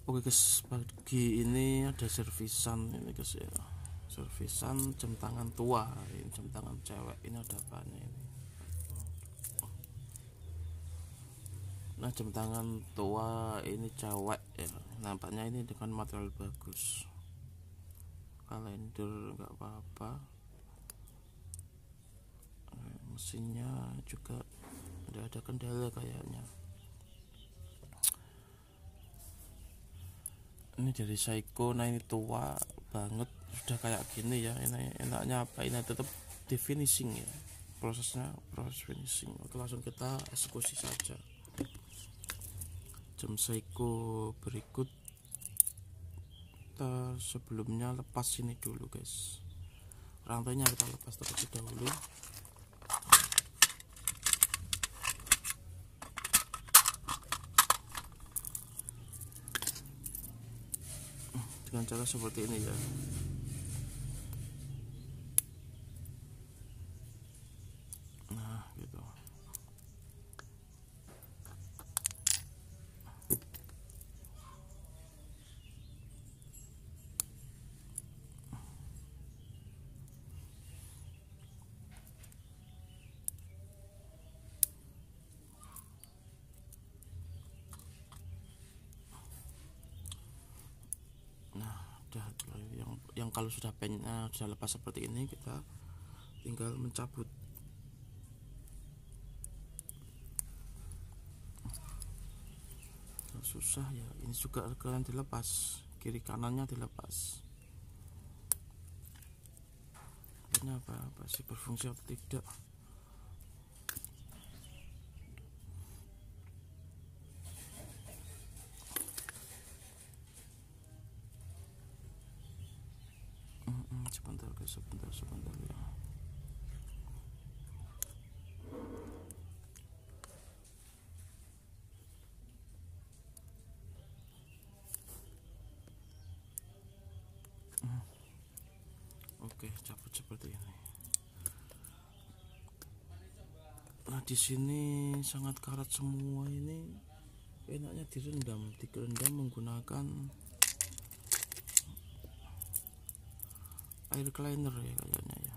Oke guys, pagi ini ada servisan ini guys ya. Servisan jam tangan tua, ini jam tangan cewek. Ini ada apanya ini? Nah, jam tangan tua ini cewek ya. Nampaknya ini dengan material bagus. Kalender nggak apa-apa. Mesinnya juga tidak ada kendala kayaknya. Ini dari Seiko. Nah, ini tua banget, sudah kayak gini ya. Ini enaknya apa, ini tetap di finishing ya, proses finishing. Oke, langsung kita eksekusi saja. Jam Seiko berikut kita sebelumnya lepas ini dulu guys, rantainya kita lepas terlebih dahulu. Dengan cara seperti ini ya. Nah gitu. Nah udah, yang kalau sudah pennya sudah lepas seperti ini, kita tinggal mencabut. Susah ya, ini juga kalian dilepas, kiri kanannya dilepas. Ini apa sih, berfungsi atau tidak? Sebentar guys, sebentar ya. Oke, cabut seperti ini. Nah, di sini sangat karat semua ini. Enaknya direndam menggunakan air cleaner ya kayaknya ya.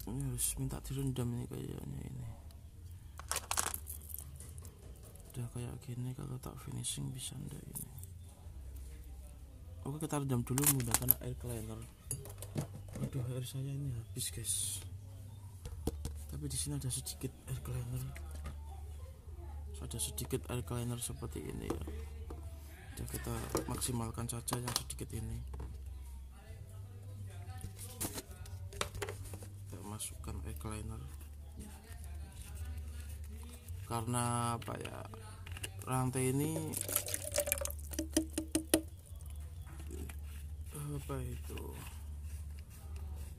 Ini harus minta direndam ini kayaknya ini. Udah kayak gini, kalau tak finishing bisa ndak ini. Oke, kita rendam dulu menggunakan air cleaner. Aduh, air saya ini habis guys. Tapi di sini ada sedikit air cleaner. Ada sedikit air cleaner seperti ini ya. Jadi kita maksimalkan saja yang sedikit ini. Kita masukkan air cleaner. Karena apa ya, rantai ini apa itu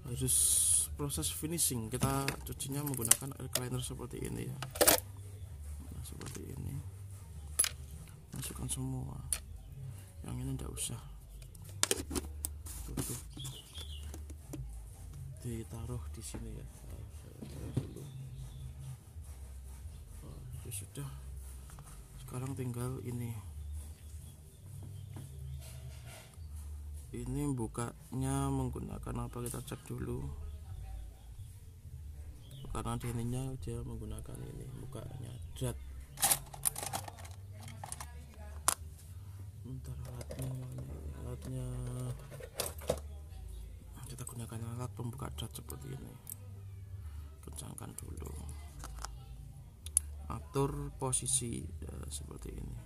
harus proses finishing. Kita cucinya menggunakan air cleaner seperti ini ya. Nah, seperti ini. Masukkan semua. Yang ini enggak usah. Tutup. Ditaruh di sini ya. Sudah, sekarang tinggal ini bukanya menggunakan apa, kita cek dulu. Karena di ininya dia menggunakan ini bukanya drat. Bentar, alatnya kita gunakan alat pembuka drat seperti ini. Kencangkan dulu, atur posisi ya, seperti ini.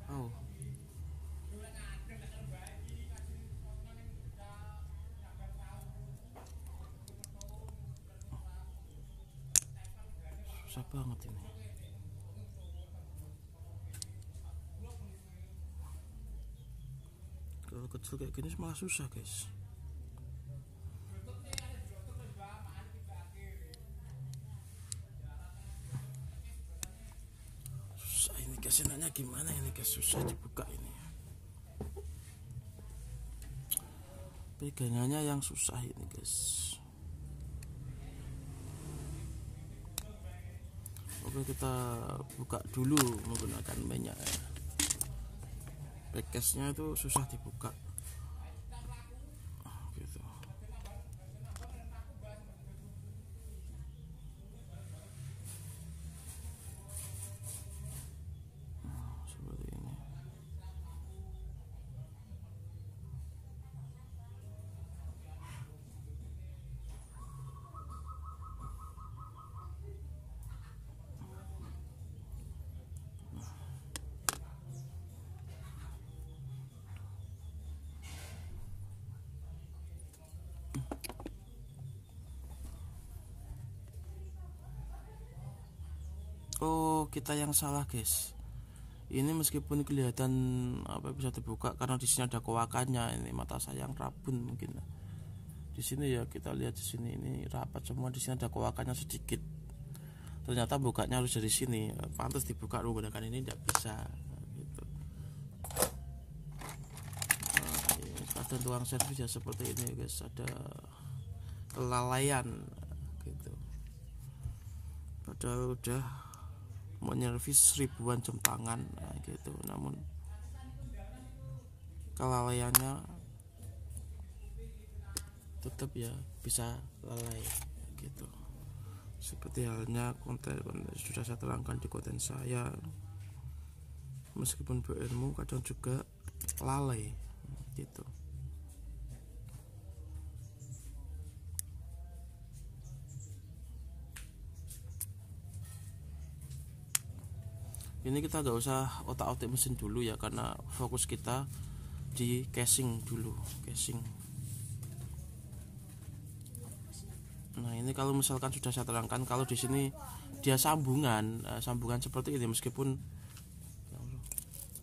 Oh, susah banget ini. Kalau kecil kayak gini malah susah guys. Susah ini guys. pegangannya gimana ini guys, susah dibuka ini. Pegangannya yang susah ini guys. Oke, kita buka dulu menggunakan minyak. Backcase-nya itu susah dibuka. Gitu. Seperti ini. Oh, kita yang salah guys. Ini meskipun kelihatan apa bisa dibuka karena di sini ada kowakannya. Ini mata saya yang rabun mungkin. Di sini ya kita lihat di sini ini rapat semua, di sini ada kowakannya sedikit. Ternyata bukanya harus dari sini. Pantas dibuka menggunakan ini tidak bisa. Gitu. Nah, kadang tuang servis ya seperti ini guys, ada kelalaian gitu. Padahal udah mau nyervis ribuan jam tangan gitu, namun kelalaiannya tetap ya bisa lalai gitu. Seperti halnya konten-konten sudah saya terangkan di konten saya, meskipun berilmu kadang juga lalai gitu. Ini kita gak usah otak-otak mesin dulu ya, karena fokus kita di casing dulu, casing. Nah, ini kalau misalkan sudah saya terangkan, kalau di sini dia sambungan seperti ini, meskipun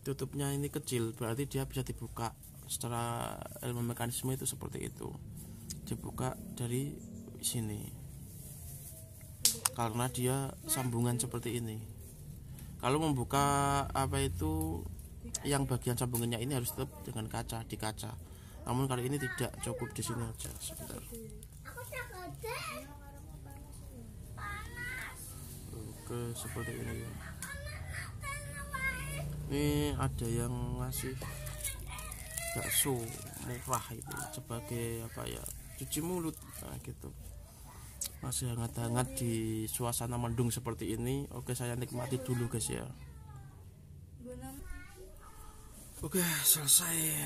tutupnya ini kecil, berarti dia bisa dibuka. Secara ilmu mekanisme itu seperti itu, dibuka dari sini karena dia sambungan seperti ini. Kalau membuka apa itu yang bagian sambungannya ini harus tetap dengan kaca, di kaca. Namun kali ini tidak, cukup di sini aja. Sebentar. Oke, seperti ini ya. Ini ada yang ngasih bakso murah itu sebagai apa ya, cuci mulut, nah gitu. Masih hangat-hangat di suasana mendung seperti ini. Oke, saya nikmati dulu guys ya. Oke, selesai.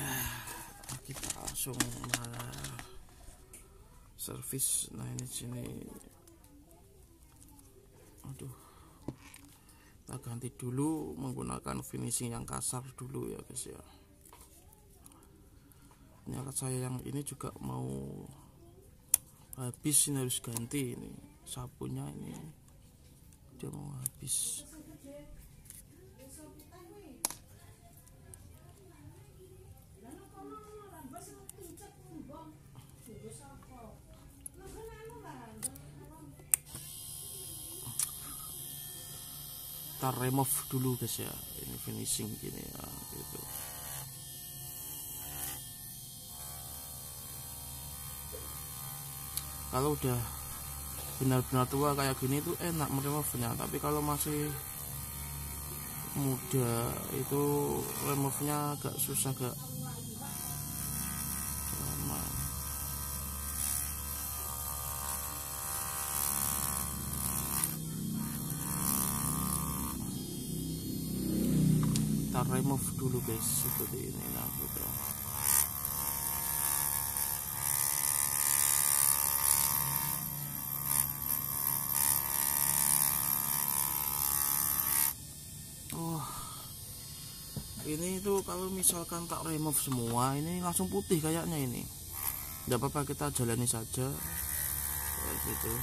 Kita langsung servis. Nah, ini sini. Aduh. Kita ganti dulu menggunakan finishing yang kasar dulu ya guys ya. Ini alat saya yang ini juga mau habis, ini harus ganti. Ini sapunya ini dia mau habis. Kita remove dulu guys ya, ini finishing gini ya gitu. Kalau udah benar-benar tua kayak gini itu enak meremove-nya, tapi kalau masih muda itu remove-nya agak susah, agak lama. Kita remove dulu guys seperti ini, nah gitu. Ini tuh kalau misalkan tak remove semua ini langsung putih kayaknya ini. Tidak apa-apa, kita jalani saja kayak gitu.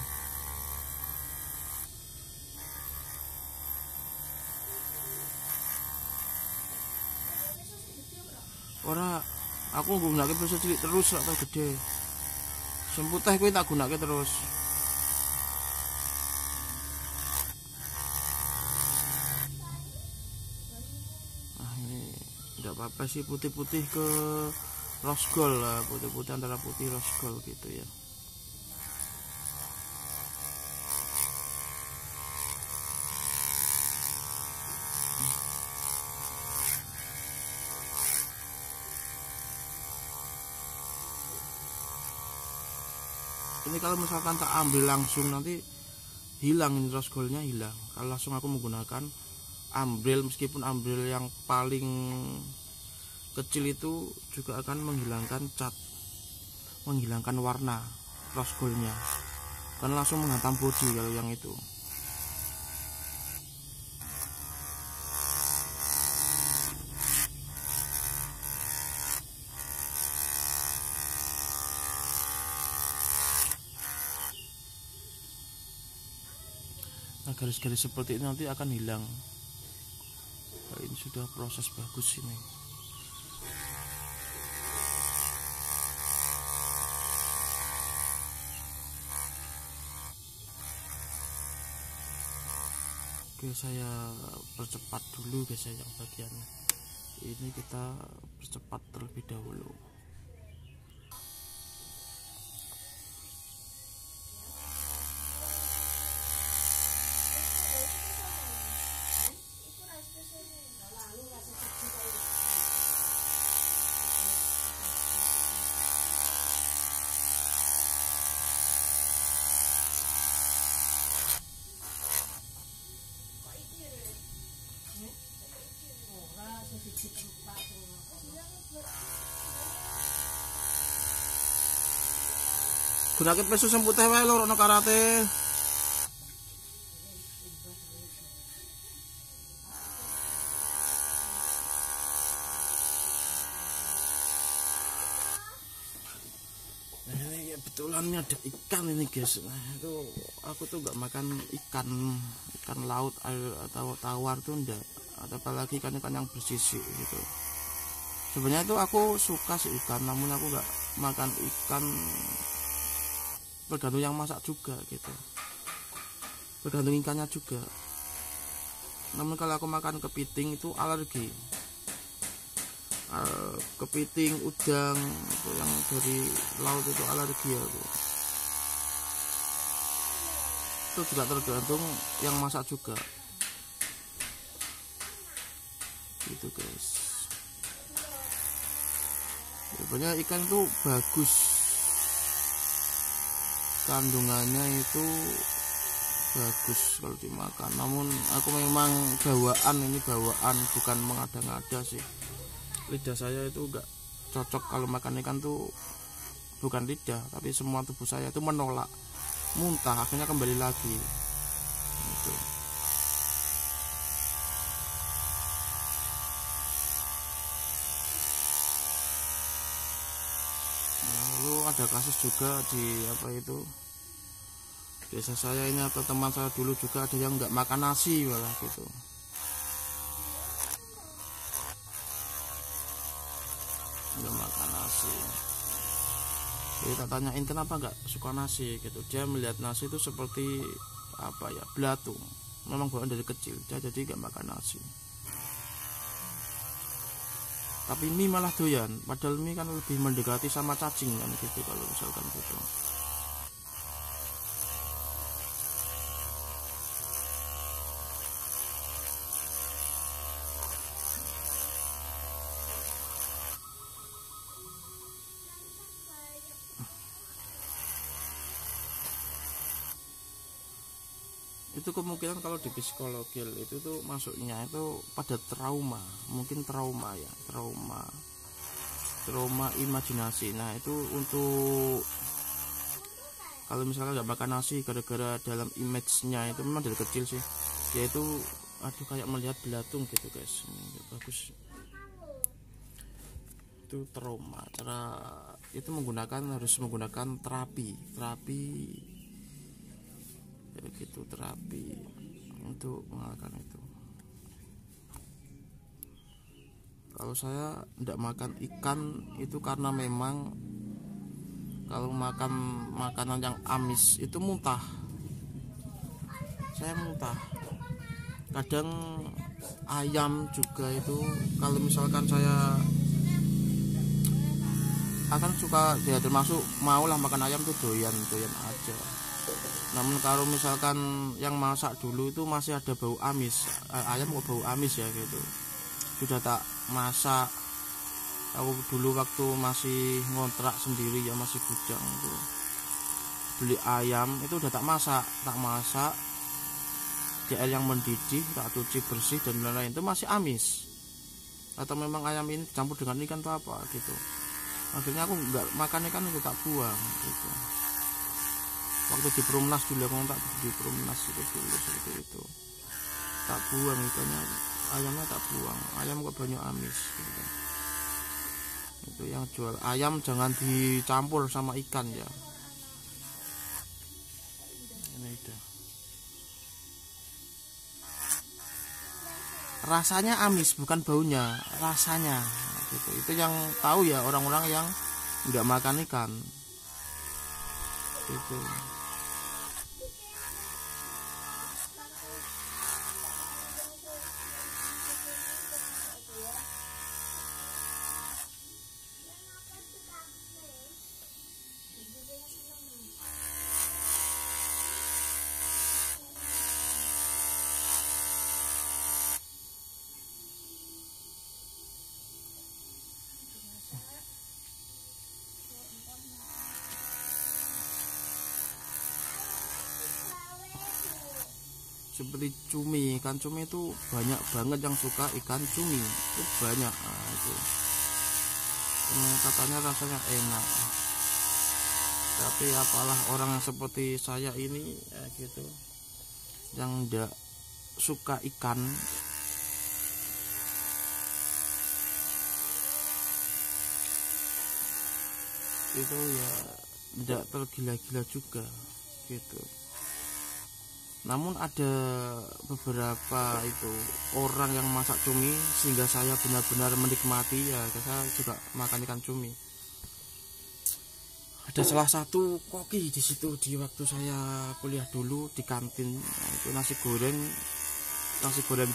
Ora, aku gunake bisa cilik terus atau gede. Sing putih kuwi tak gunake terus. tidak apa-apa sih, putih-putih ke rose gold lah, putih-putih antara putih rose gold gitu ya. Ini kalau misalkan tak ambil langsung nanti hilang, ini rose goldnya hilang. Kalau langsung aku menggunakan ambril, meskipun ambril yang paling kecil itu juga akan menghilangkan cat, menghilangkan warna rose goldnya, karena langsung menghantam bodi kalau yang itu. Nah, garis-garis seperti ini nanti akan hilang. Nah, ini sudah proses bagus ini. Oke, saya percepat dulu guys ya, yang bagian ini kita percepat terlebih dahulu. Gunake pesu sing putih wae lho ono karate. Nah, ini kebetulan ada ikan ini guys. Nah, itu aku tuh nggak makan ikan laut atau tawar tuh enggak, atau apalagi ikan yang bersisik gitu. Sebenarnya itu aku suka sih ikan, namun aku nggak makan ikan, tergantung yang masak juga gitu, tergantung ikannya juga. Namun kalau aku makan kepiting itu alergi, kepiting, udang itu yang dari laut itu alergi aku. Itu juga tergantung yang masak juga gitu guys. Sebenarnya ikan itu bagus, kandungannya itu bagus kalau dimakan. Namun aku memang bawaan bukan mengada-ngada sih. Lidah saya itu enggak cocok kalau makan ikan tuh, bukan lidah tapi semua tubuh saya itu menolak, muntah, akhirnya kembali lagi gitu. Lalu ada kasus juga di desa saya ini, atau teman saya dulu juga ada yang nggak makan nasi malah gitu. Nggak makan nasi. Jadi tak tanyain kenapa nggak suka nasi gitu. Dia melihat nasi itu seperti belatung. Memang bawaan dari kecil, dia jadi nggak makan nasi. Tapi mie malah doyan, padahal mie kan lebih mendekati sama cacing kan gitu kalau misalkan gitu. Itu kemungkinan kalau di psikologi itu tuh masuknya itu pada trauma, mungkin trauma imajinasi. Nah itu untuk kalau misalnya nggak makan nasi gara-gara dalam image-nya itu memang dari kecil sih, yaitu kayak melihat belatung gitu guys. Ini bagus, itu trauma. Cara itu harus menggunakan terapi gitu, terapi untuk mengalahkan itu. Kalau saya tidak makan ikan itu karena memang kalau makan makanan yang amis itu muntah, saya muntah. Kadang ayam juga itu kalau misalkan saya akan suka ya, termasuk maulah makan ayam tuh doyan aja. Namun kalau misalkan yang masak dulu itu masih ada bau amis, ayam kok bau amis ya gitu, sudah tak masak. Aku dulu waktu masih ngontrak sendiri ya, masih bujang tuh, beli ayam itu udah tak masak di air yang mendidih, tak cuci bersih dan lain-lain, itu masih amis. Atau memang ayam ini dicampur dengan ikan atau apa gitu. Akhirnya aku nggak makan ikan, itu tak buang gitu. Waktu di Perumnas dulu aku tak di Perumnas itu dulu seperti itu, tak buang ikannya, ayamnya tak buang, ayam kok banyak amis gitu. Itu yang jual ayam jangan dicampur sama ikan ya. Ini udah rasanya amis, bukan baunya, rasanya gitu. Itu yang tahu ya orang-orang yang nggak makan ikan gitu. Seperti cumi, ikan cumi itu banyak banget yang suka ikan cumi, itu banyak. Nah, itu katanya rasanya enak, tapi apalah orang yang seperti saya ini ya gitu, yang tidak suka ikan, itu ya tidak tergila-gila juga gitu. Namun ada beberapa itu orang yang masak cumi sehingga saya benar-benar menikmati ya, saya juga makan ikan cumi. Ada salah satu koki di situ di waktu saya kuliah dulu di kantin, nah, itu nasi goreng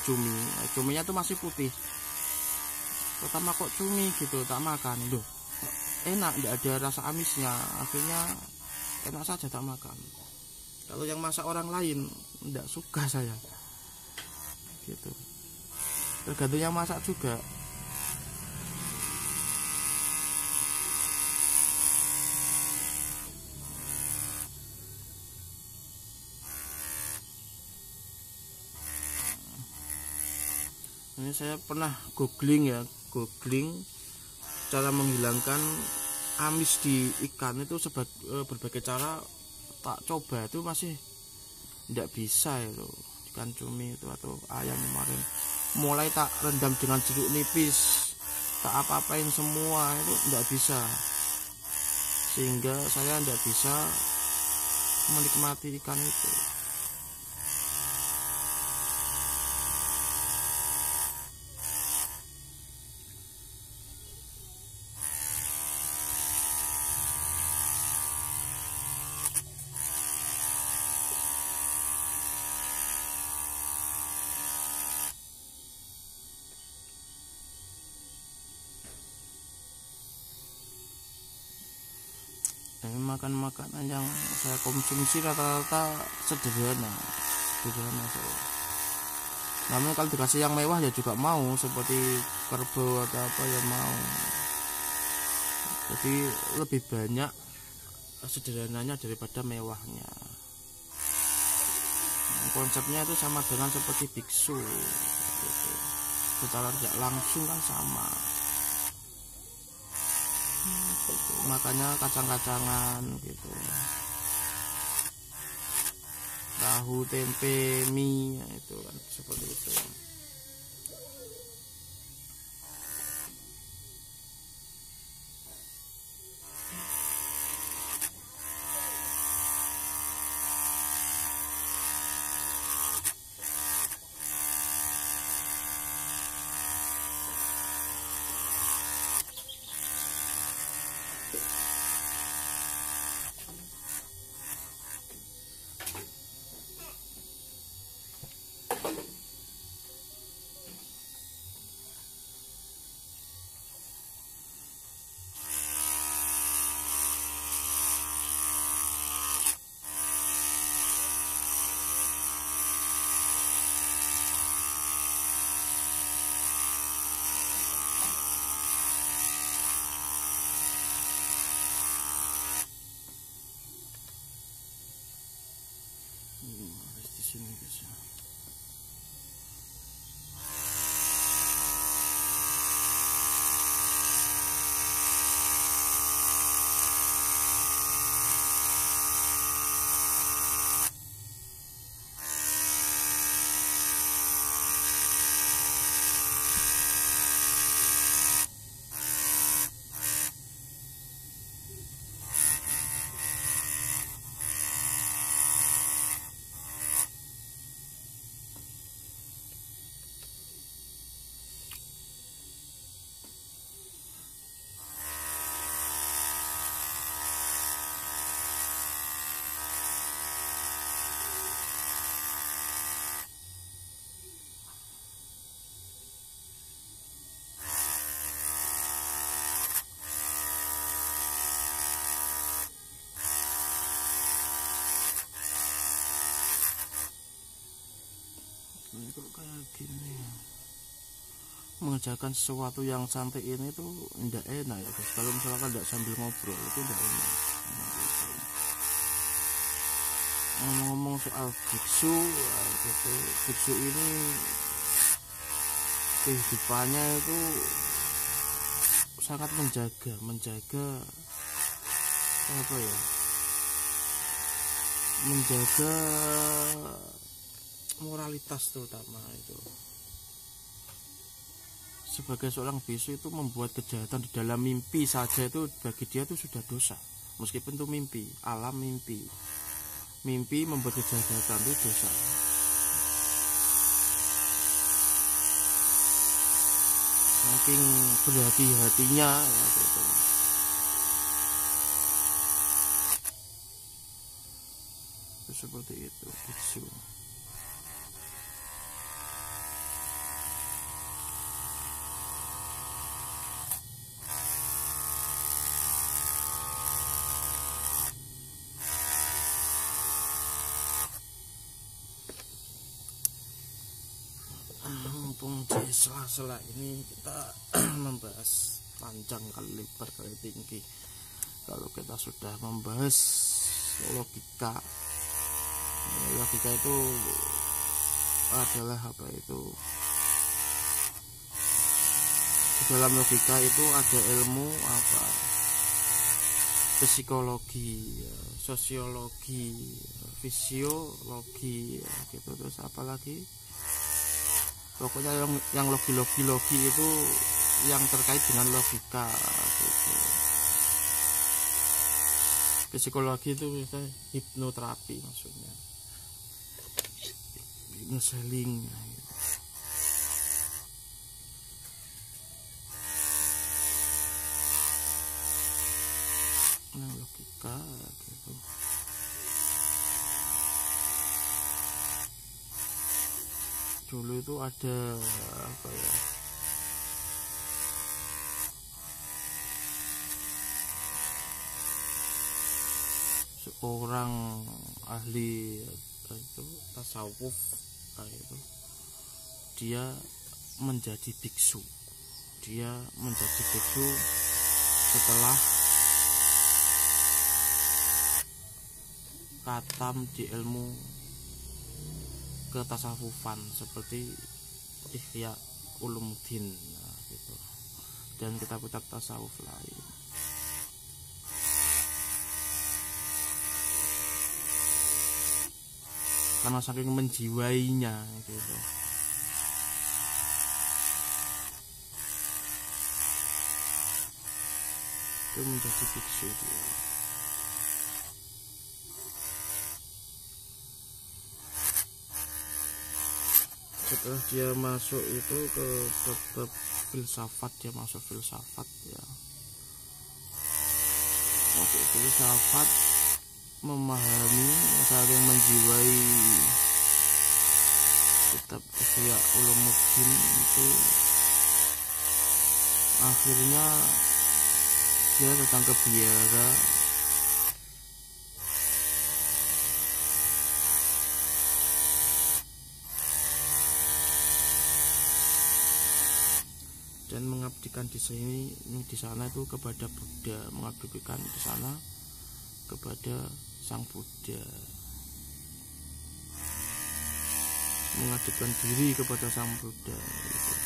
cumi, nah, cuminya tuh masih putih. Pertama kok cumi gitu, tak makan, loh enak, tidak ada rasa amisnya, akhirnya enak saja tak makan. Kalau yang masak orang lain tidak suka saya gitu, tergantung yang masak juga. Ini saya pernah googling cara menghilangkan amis di ikan itu berbagai cara tak coba, itu masih tidak bisa itu. Ikan cumi itu atau ayam kemarin mulai tak rendam dengan jeruk nipis, tak apa-apain semua, itu tidak bisa, sehingga saya tidak bisa menikmati ikan itu. Makan makanan yang saya konsumsi rata-rata sederhana saya. Namun kalau dikasih yang mewah ya juga mau, seperti kerbau atau apa ya mau. Jadi lebih banyak sederhananya daripada mewahnya. Nah, konsepnya itu sama dengan seperti biksu gitu. Secara tidak langsung kan sama. Makanya kacang-kacangan gitu, tahu, tempe, mie itu kan seperti itu. gini, mengerjakan sesuatu yang cantik ini tuh tidak enak ya guys. Kalau misalkan tidak sambil ngobrol itu tidak enak. Ngomong soal biksu ya, gitu. Biksu ini kehidupannya itu sangat menjaga apa ya, menjaga moralitas terutama itu. Sebagai seorang biksu itu membuat kejahatan di dalam mimpi saja itu bagi dia itu sudah dosa, meskipun itu mimpi, alam mimpi membuat kejahatan itu dosa. Saking berhati-hatinya ya gitu. Itu seperti itu biksu. Mumpung di sela-sela ini kita membahas panjang kali lebar kali tinggi. Kalau kita sudah membahas logika itu adalah apa itu, di dalam logika itu ada ilmu apa, psikologi, sosiologi, fisiologi gitu. Terus apa lagi, pokoknya yang logi itu yang terkait dengan logika gitu. Psikologi itu bisa hipnoterapi, maksudnya ngeseling gitu. Nah, logika gitu. Dulu itu ada apa ya, seorang ahli itu tasawuf itu, dia menjadi biksu setelah katam di ilmu ketasawufan seperti Ihya Ulumuddin gitu, dan kitab-kitab tasawuf lain. Karena saking menjiwainya gitu. Itu menjadi biksu dia. Setelah dia masuk itu ke filsafat, dia masuk filsafat ya. Masuk filsafat, memahami, saling menjiwai kitab Ihya Ulumuddin itu, akhirnya dia datang ke biara dan mengabdikan di sana itu kepada Buddha, mengabdikan di sana kepada Sang Buddha, mengabdikan diri kepada Sang Buddha gitu.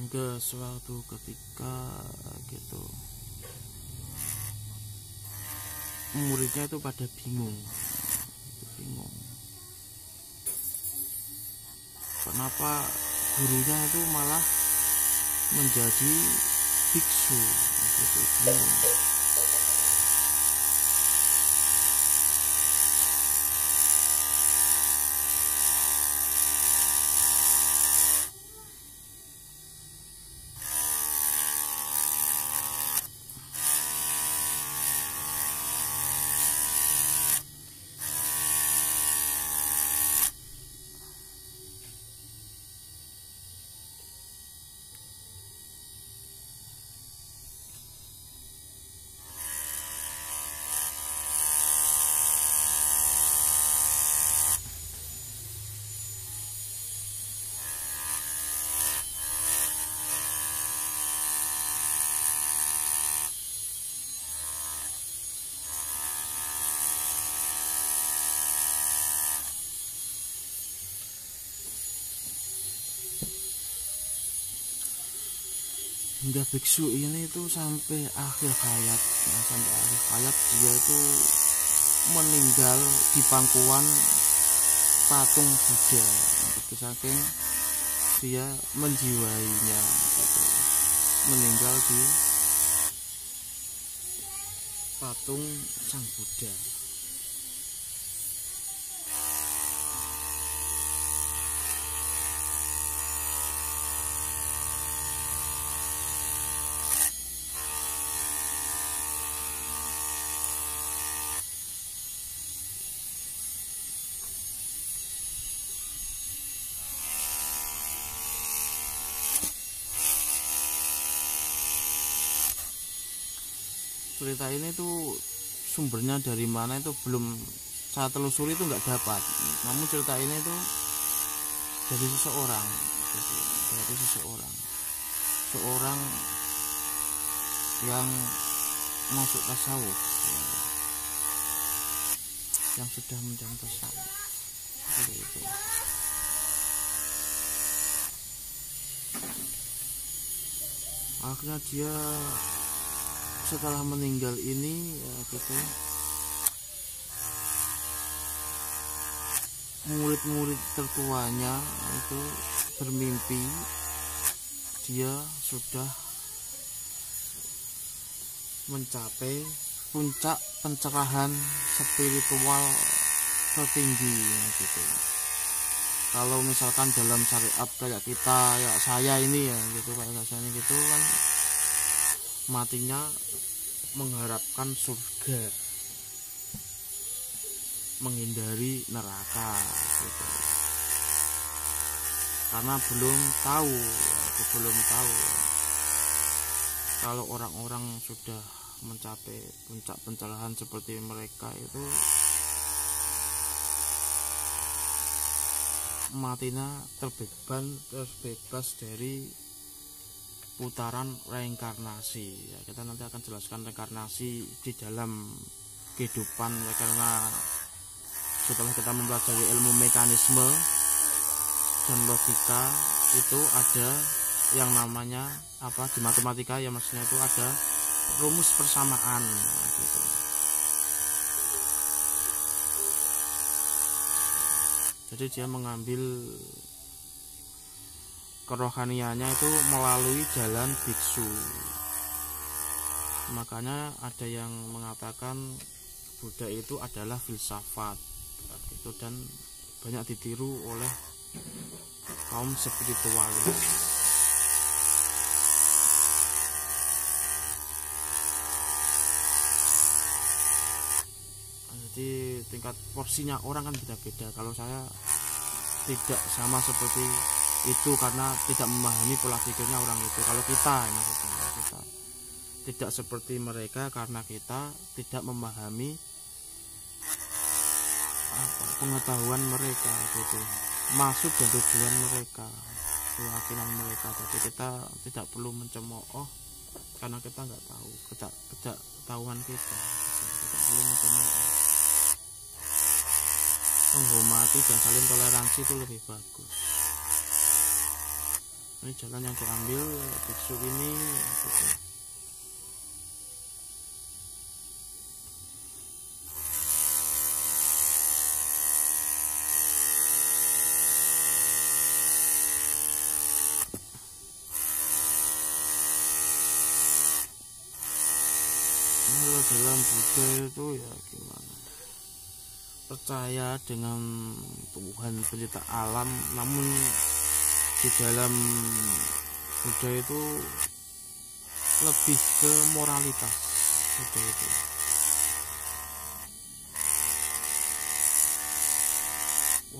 hingga suatu ketika gitu muridnya itu pada bingung, kenapa gurunya itu malah menjadi biksu gitu, bingung. Hingga biksu ini itu sampai akhir hayat, dia itu meninggal di pangkuan patung Buddha, gitu, saking dia menjiwainya gitu. Meninggal di patung Sang Buddha. Cerita ini tuh sumbernya dari mana itu belum saya telusuri, itu nggak dapat. Namun cerita ini tuh dari seseorang yang masuk tasawuf, yang sudah menjalani tasawuf seperti itu. Akhirnya dia setelah meninggal ini ya gitu, murid-murid tertuanya itu bermimpi dia sudah mencapai puncak pencerahan spiritual tertinggi gitu. Kalau misalkan dalam syariat kayak kita, ya saya ini ya gitu, kayak saya ini gitu kan, matinya mengharapkan surga, menghindari neraka gitu. Karena belum tahu kalau orang-orang sudah mencapai puncak pencerahan seperti mereka itu matinya terbebas dari putaran reinkarnasi. Ya, kita nanti akan jelaskan reinkarnasi di dalam kehidupan ya, karena setelah kita mempelajari ilmu mekanisme dan logika itu ada yang namanya apa di matematika ya, maksudnya itu ada rumus persamaan gitu. Jadi dia mengambil kerohaniannya itu melalui jalan biksu. Makanya ada yang mengatakan Buddha itu adalah filsafat gitu, dan banyak ditiru oleh kaum spiritualis. Jadi tingkat porsinya orang kan beda-beda. Kalau saya tidak sama seperti itu karena tidak memahami pola pikirnya orang itu. Kalau kita tidak seperti mereka karena kita tidak memahami pengetahuan mereka gitu, maksud dan tujuan mereka, keyakinan mereka. Jadi kita tidak perlu mencemooh karena kita nggak tahu ketidaktahuan kita gitu. Tidak perlu mencemooh, menghormati dan saling toleransi itu lebih bagus. Ini jalan yang diambil biksu ini gitu. Kalau dalam Buddha itu ya gimana, percaya dengan Tuhan pencipta alam, namun di dalam Buddha itu lebih ke moralitas. Buddha itu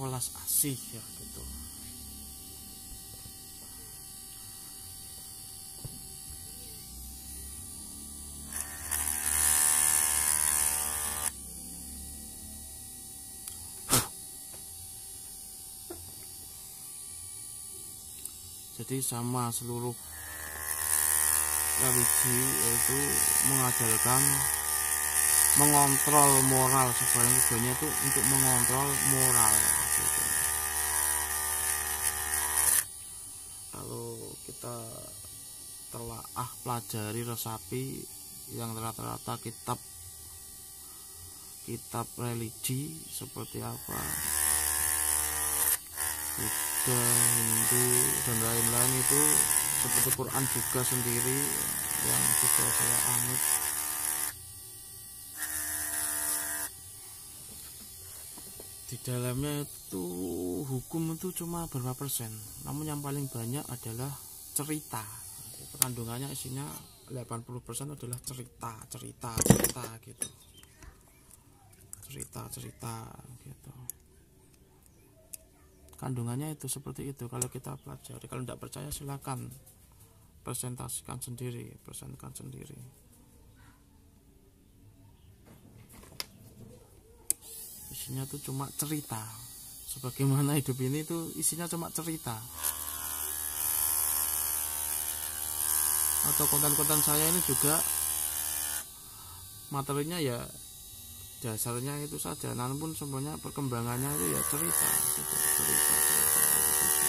welas asih ya gitu. Jadi sama seluruh religi yaitu mengajarkan mengontrol moral, sebenarnya tujuannya itu untuk mengontrol moral gitu. Kalau kita telaah pelajari, resapi yang rata-rata kitab religi seperti apa, Buddha, Hindu dan lain-lain itu, seperti Quran juga sendiri yang juga saya anut, di dalamnya itu hukum itu cuma berapa persen, namun yang paling banyak adalah cerita. Kandungannya isinya 80% adalah cerita gitu. Cerita gitu. Kandungannya itu seperti itu kalau kita pelajari. Kalau tidak percaya silakan presentasikan sendiri, presentkan sendiri. Isinya tuh cuma cerita. Sebagaimana hidup ini tuh isinya cuma cerita. Atau konten-konten saya ini juga materinya ya dasarnya itu saja, namun sebenarnya perkembangannya itu ya cerita gitu, cerita itu saja.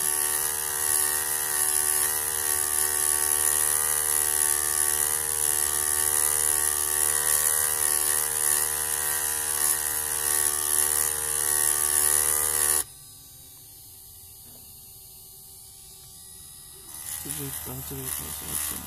Cerita saja.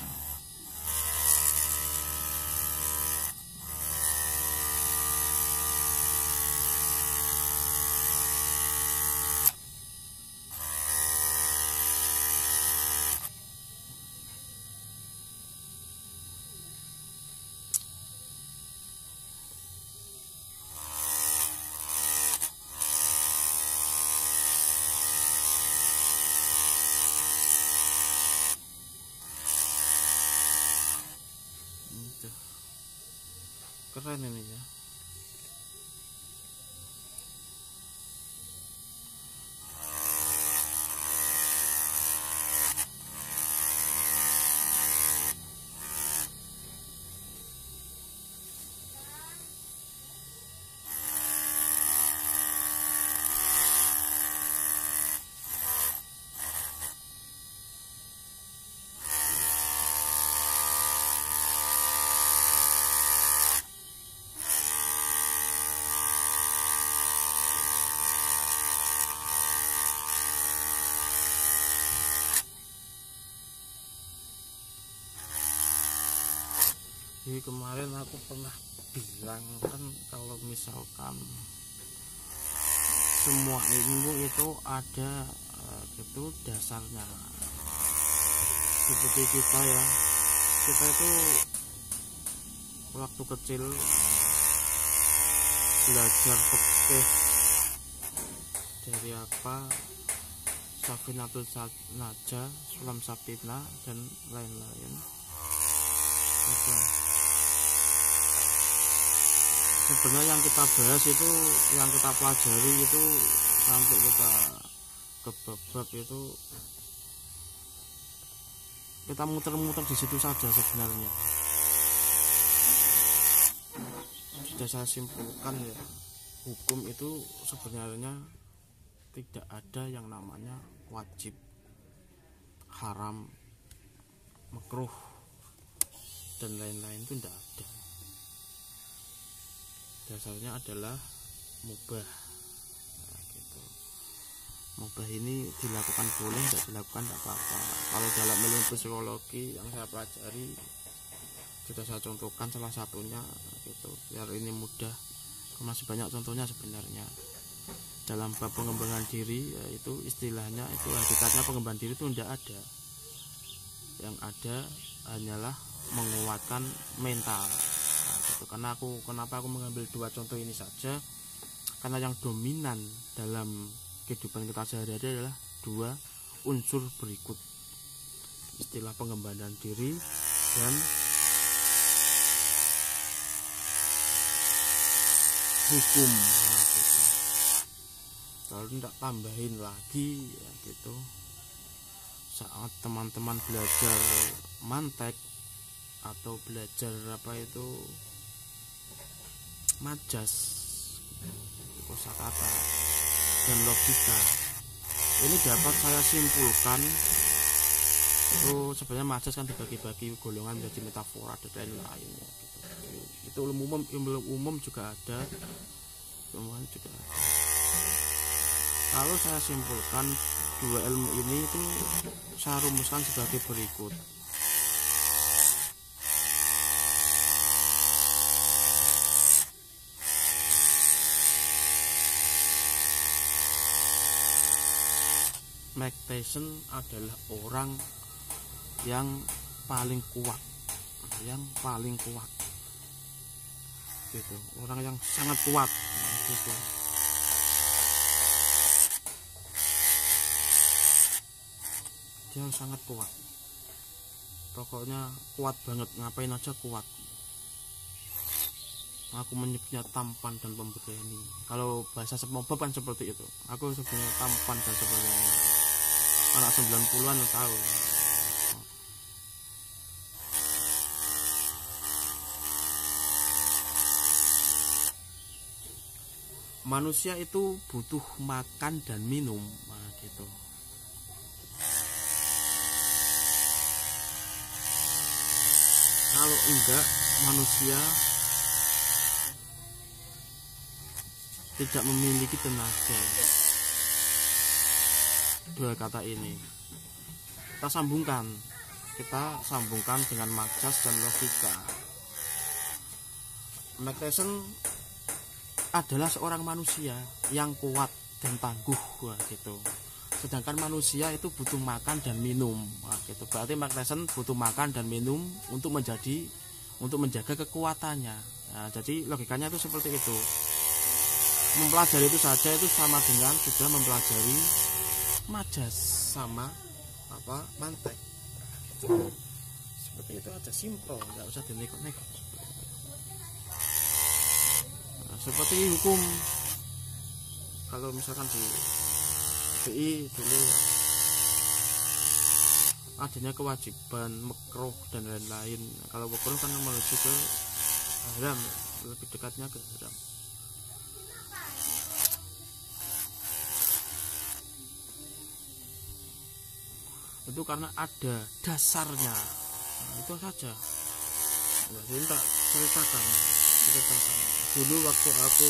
Keren ini ya. Jadi kemarin aku pernah bilang kan, kalau misalkan semua ilmu itu ada gitu dasarnya. Seperti kita ya, kita itu waktu kecil belajar fikih dari apa, Safinatul Najah, Sulam Sakinah dan lain-lain gitu. Sebenarnya yang kita bahas itu, yang kita pelajari itu, sampai kita ke bab itu, kita muter-muter di situ saja sebenarnya. Sudah saya simpulkan ya, hukum itu sebenarnya tidak ada yang namanya wajib, haram, makruh dan lain-lain itu tidak ada. Dasarnya adalah mubah. Nah, gitu. Mubah ini dilakukan boleh, tidak dilakukan tidak apa-apa. Kalau dalam ilmu psikologi yang saya pelajari sudah saya contohkan salah satunya gitu, biar ini mudah. Masih banyak contohnya sebenarnya. Dalam bab pengembangan diri, yaitu istilahnya itu hakikatnya pengembangan diri itu tidak ada. Yang ada hanyalah menguatkan mental. Nah, gitu. Kenapa aku mengambil dua contoh ini saja? Karena yang dominan dalam kehidupan kita sehari-hari adalah dua unsur berikut: istilah pengembangan diri dan hukum. Nah, gitu. Kalau tidak tambahin lagi ya gitu, saat teman-teman belajar mantek atau belajar majas, kosakata dan logika, ini dapat saya simpulkan itu sebenarnya majas kan dibagi-bagi golongan menjadi metafora dan lain-lain gitu. Itu ilmu umum juga ada, semuanya juga ada. Kalau saya simpulkan dua ilmu ini itu saya rumuskan sebagai berikut. Mike Tyson adalah orang yang paling kuat, gitu, orang yang sangat kuat, gitu. Dia sangat kuat, pokoknya kuat banget, ngapain aja kuat. Aku menyebutnya tampan dan pemberani. Kalau bahasa SpongeBob kan seperti itu. Aku sebenarnya tampan dan sebenarnya anak 90-an tahu. Manusia itu butuh makan dan minum, nah, gitu. Kalau enggak, manusia tidak memiliki tenaga. Dua kata ini kita sambungkan dengan majas dan logika. Mike Tyson adalah seorang manusia yang kuat dan tangguh, gitu. Sedangkan manusia itu butuh makan dan minum, gitu. Berarti Mike Tyson butuh makan dan minum untuk menjaga kekuatannya. Nah, jadi logikanya itu seperti itu. Mempelajari itu saja itu sama dengan sudah mempelajari majas sama mantek. Seperti itu aja, simple, nggak usah dinego-nego. Nah, seperti hukum, kalau misalkan di BI dulu adanya kewajiban, makruh dan lain-lain. Kalau makruh kan menuju ke haram, lebih dekatnya ke haram. Itu karena ada dasarnya. Nah, itu saja. Jadi tak ceritakan. Dulu waktu aku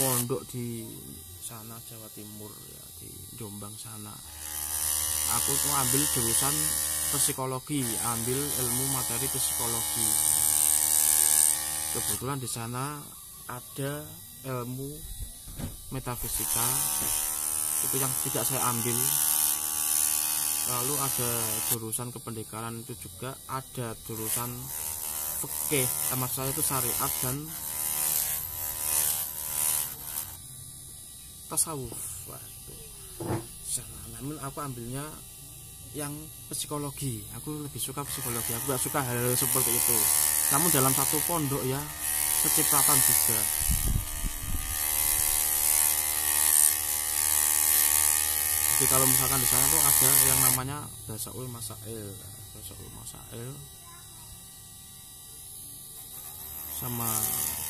mondok di sana Jawa Timur, ya, di Jombang sana, aku tuh ambil jurusan psikologi, ambil ilmu materi psikologi. Kebetulan di sana ada ilmu metafisika, itu yang tidak saya ambil. Lalu ada jurusan kependekaran, itu juga ada jurusan fikih, maksud saya itu syariat dan tasawuf. Namun aku ambilnya yang psikologi, aku lebih suka psikologi, aku gak suka hal seperti itu. Namun dalam satu pondok ya kecipratan juga. Jadi kalau misalkan di sana tuh ada yang namanya Basaul Masail, sama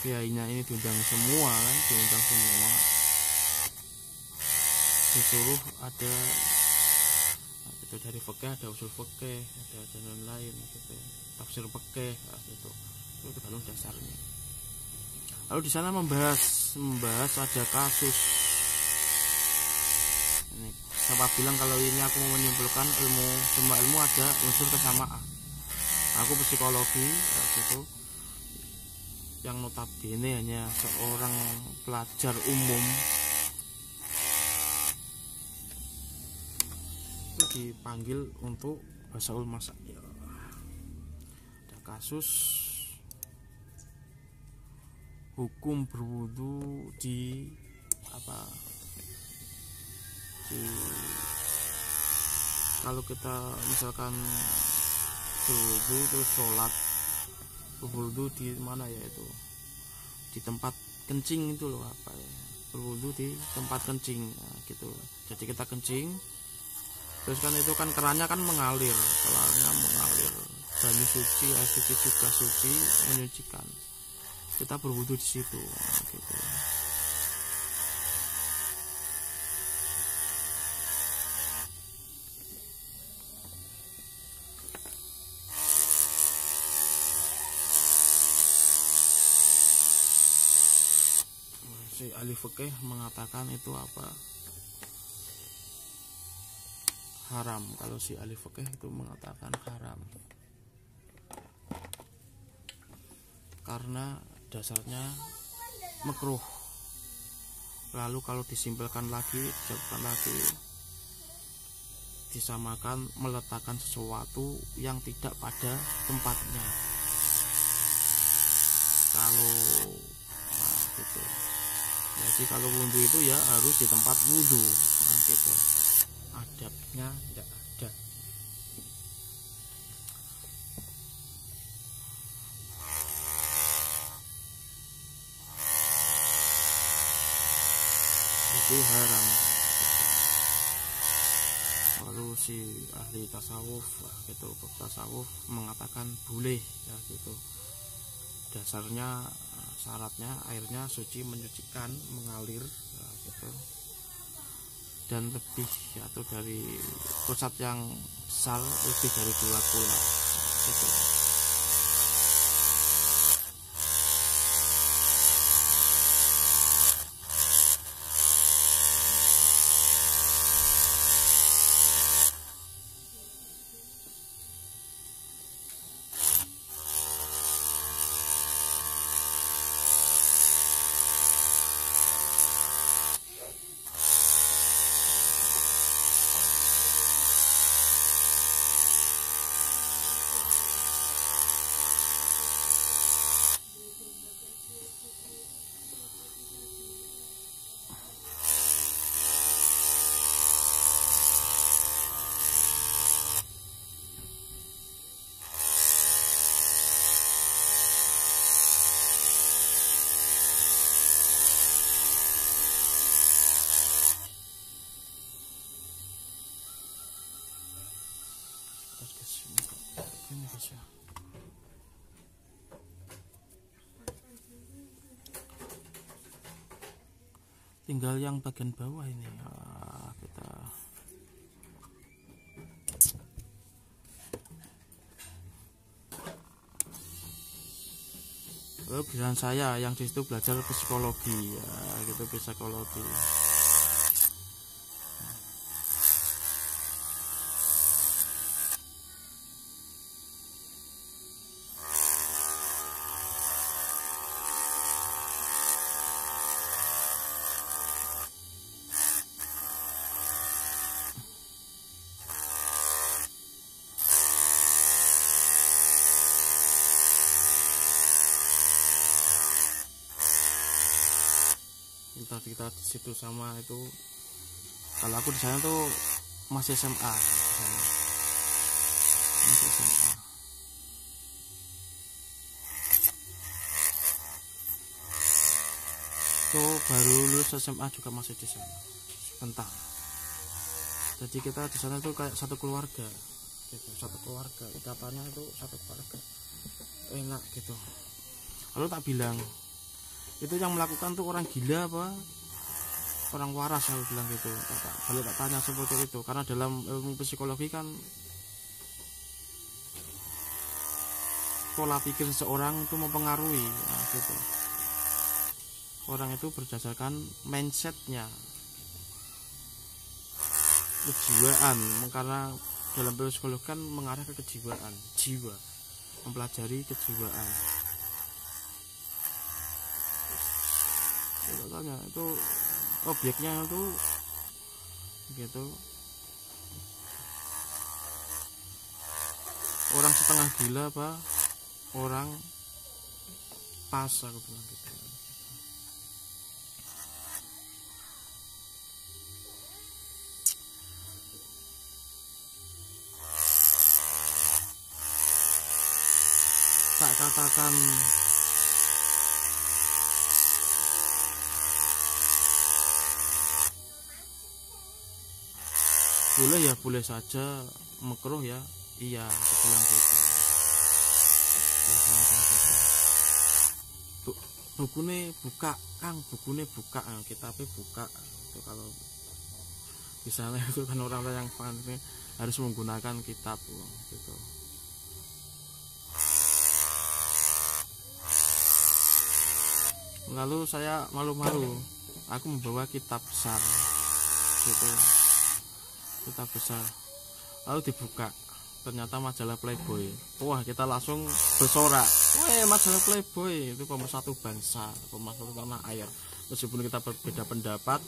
kiainya ini diundang semua, disuruh ada gitu. Dari fikih ada usul fikih, ada dan lain-lain gitu, tafsir fikih gitu. Itu baru dasarnya. Lalu di sana membahas ada kasus ini. Siapa bilang kalau ini aku mau menyimpulkan semua ilmu ada unsur kesamaan. Aku psikologi gitu, yang notabene hanya seorang pelajar umum itu dipanggil untuk basaul masak. Ya. Ada kasus hukum berwudu di kalau kita misalkan berwudu terus sholat, berwudu di mana ya itu, di tempat kencing itu loh berwudu di tempat kencing gitu. Jadi kita kencing terus kan itu kan kerannya kan mengalir, banyu suci, air suci juga suci, menyucikan. Kita berwudu di situ gitu. Si ahli fikih mengatakan itu haram. Kalau si ahli fikih itu mengatakan haram karena dasarnya makruh. Lalu kalau disimpulkan lagi, disamakan meletakkan sesuatu yang tidak pada tempatnya. Kalau gitu. Jadi kalau wudhu itu ya harus di tempat wudhu, gitu. Adabnya tidak ada. Itu haram. Lalu si ahli tasawuf gitu, tasawuf mengatakan boleh ya gitu. Dasarnya syaratnya airnya suci, menyucikan, mengalir ya gitu. Dan lebih atau dari pusat yang besar lebih dari 2 kula gitu. Ini guys ya. Tinggal yang bagian bawah ini ya, kita pilihan saya yang di situ belajar psikologi ya gitu, psikologi. Kita di situ sama itu. Kalau aku di sana tuh masih SMA. Masih SMA. Tuh baru lulus SMA juga masih di sana. Sebentar. Jadi kita di sana tuh kayak satu keluarga. Gitu, satu keluarga. Ucapannya itu satu keluarga. Enak gitu. Lalu tak bilang, itu yang melakukan tuh orang gila apa orang waras, saya bilang gitu. Balik tak tanya seperti itu, karena dalam ilmu psikologi kan pola pikir seseorang itu mempengaruhi, nah, gitu. Orang itu berdasarkan mindsetnya, kejiwaan, karena dalam psikologi kan mengarah ke kejiwaan, jiwa, mempelajari kejiwaan. Tanya itu objeknya itu gitu, orang setengah gila apa orang pas, aku bilang gitu. Tak katakan boleh ya boleh saja, makruh ya iya, aku bilang gitu. Bukune buka Kang, bukune buka, kitabnya buka itu. Kalau misalnya itu kan orang-orang yang fanatik harus menggunakan kitab gitu. Lalu saya malu-malu, aku membawa kitab besar gitu, kitab besar, lalu dibuka, ternyata majalah Playboy. Wah, kita langsung bersorak, wah majalah Playboy itu pemersatu bangsa, pemersatu tanah air. Meskipun kita berbeda pendapat,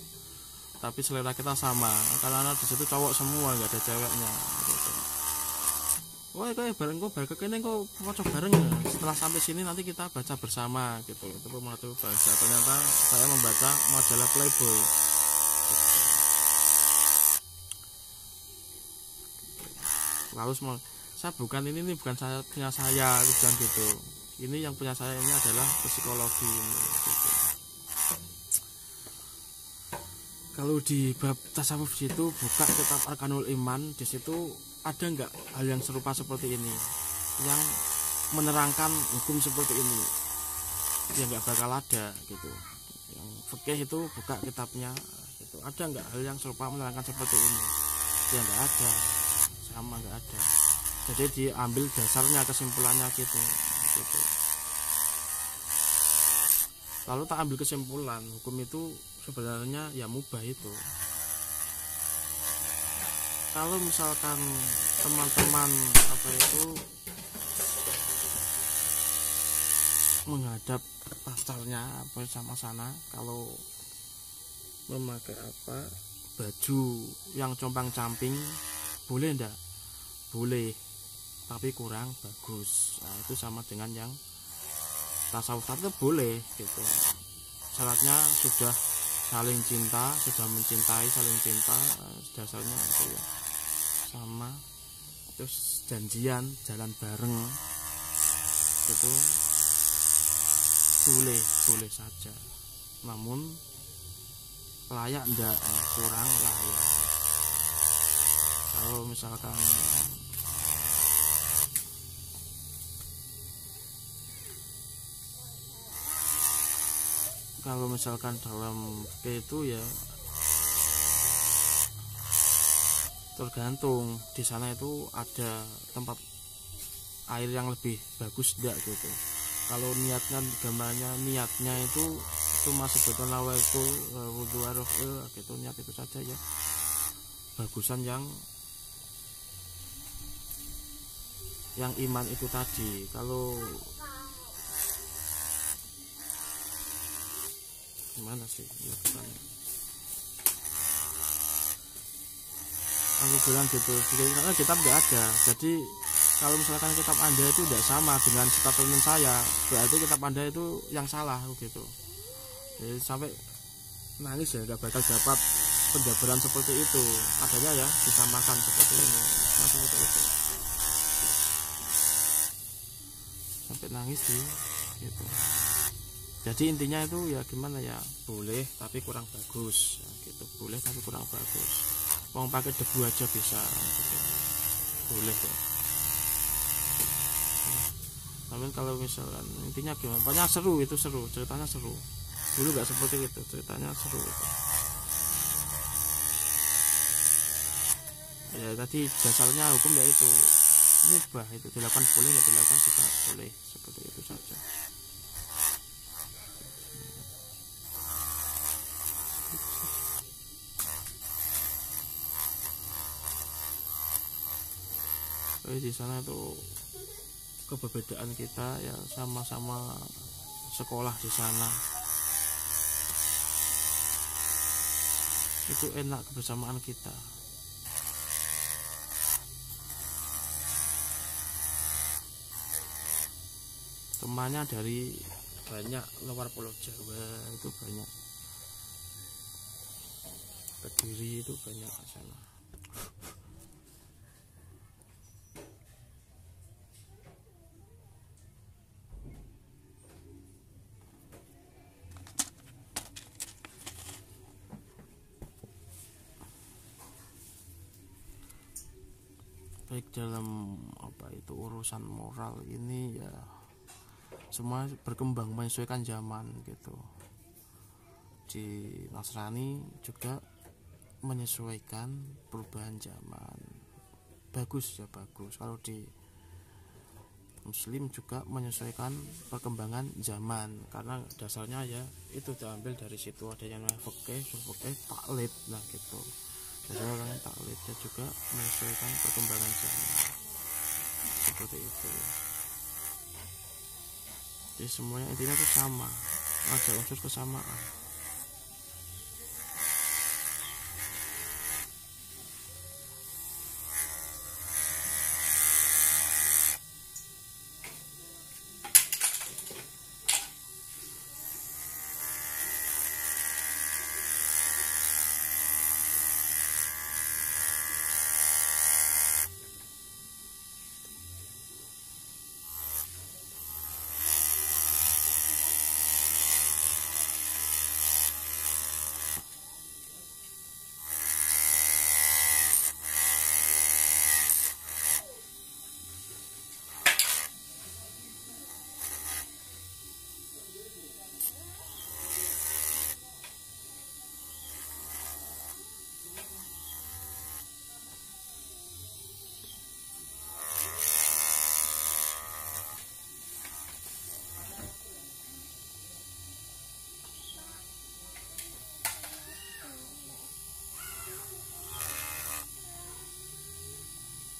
tapi selera kita sama, karena di situ cowok semua, nggak ada ceweknya gitu. Wah, kayak bareng kok bareng kene kok maca bareng ya. Setelah sampai sini nanti kita baca bersama gitu. Itu pemersatu bangsa. Ternyata saya membaca majalah Playboy. Lalu saya bukan ini bukan saya punya saya, bilang gitu. Ini yang punya saya ini adalah psikologi ini, gitu. Kalau di bab tasawuf situ buka kitab Arkanul Iman, di situ ada nggak hal yang serupa seperti ini, yang menerangkan hukum seperti ini? Ya nggak bakal ada gitu. Yang fikih itu buka kitabnya, gitu. Ada nggak hal yang serupa menerangkan seperti ini? Ya nggak ada, sama nggak ada. Jadi diambil dasarnya, kesimpulannya gitu. Lalu tak ambil kesimpulan, hukum itu sebenarnya ya mubah itu. Kalau misalkan teman-teman menghadap pacarnya bersama sana, kalau memakai baju yang compang-camping, boleh ndak? Boleh, tapi kurang bagus. Nah, itu sama dengan yang tasawuf itu boleh gitu. Syaratnya sudah saling cinta, sudah mencintai, saling cinta, dasarnya itu ya sama, terus janjian jalan bareng itu boleh saja, namun layak enggak, kurang layak. Kalau misalkan dalam itu ya tergantung di sana itu ada tempat air yang lebih bagus enggak gitu. Kalau niatnya gambarnya niatnya itu masuk betul lawa itu wudu aruf gitu, niat itu saja ya, bagusan yang iman itu tadi. Kalau gimana sih ya, aku bilang gitu, karena kitab nggak ada. Jadi kalau misalkan kitab Anda itu tidak sama dengan kitab teman saya, berarti kitab Anda itu yang salah gitu. Jadi sampai nangis ya, nggak bakal dapat penjabaran seperti itu. Adanya ya disamakan seperti ini, seperti itu. Sampai nangis sih gitu. Jadi intinya itu ya gimana ya, boleh tapi kurang bagus ya, gitu. Boleh tapi kurang bagus. Mau pakai debu aja bisa gitu. Boleh kok. Tapi kalau misalkan intinya gimana, pokoknya seru, itu seru, ceritanya seru. Dulu nggak seperti itu, ceritanya seru itu. ya tadi dasarnya hukum ya itu mubah, itu dilakukan boleh, ya dilakukan juga boleh, seperti itu saja. Di sana tuh keberbedaan kita ya, sama-sama sekolah di sana itu enak kebersamaan kita. Temannya dari banyak luar Pulau Jawa itu banyak, Kediri itu banyak di sana. Baik dalam apa itu urusan moral ini ya, semua berkembang menyesuaikan zaman gitu. Di Nasrani juga menyesuaikan perubahan zaman, bagus ya bagus. Kalau di Muslim juga menyesuaikan perkembangan zaman, karena dasarnya ya itu diambil dari situ. Ada yang namanya fikih, taklid, nah gitu. Jadi orang taklid juga menyesuaikan perkembangan zaman, seperti itu. Jadi semuanya intinya itu sama, ada unsur kesamaan.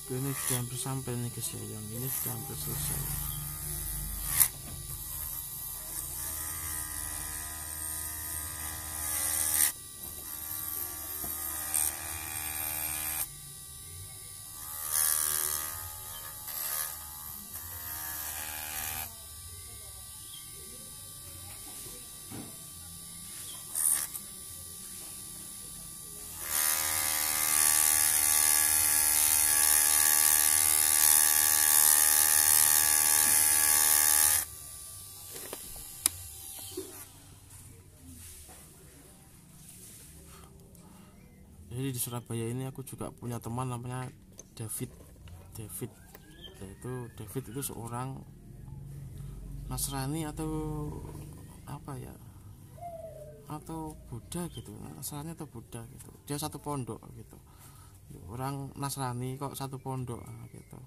Ini sudah hampir sampai nih guys ya, yang ini sudah hampir selesai. Jadi di Surabaya ini aku juga punya teman namanya David. David itu seorang Nasrani atau apa ya, atau Buddha gitu, Nasrani atau Buddha gitu. Dia satu pondok gitu. Orang Nasrani kok satu pondok gitu.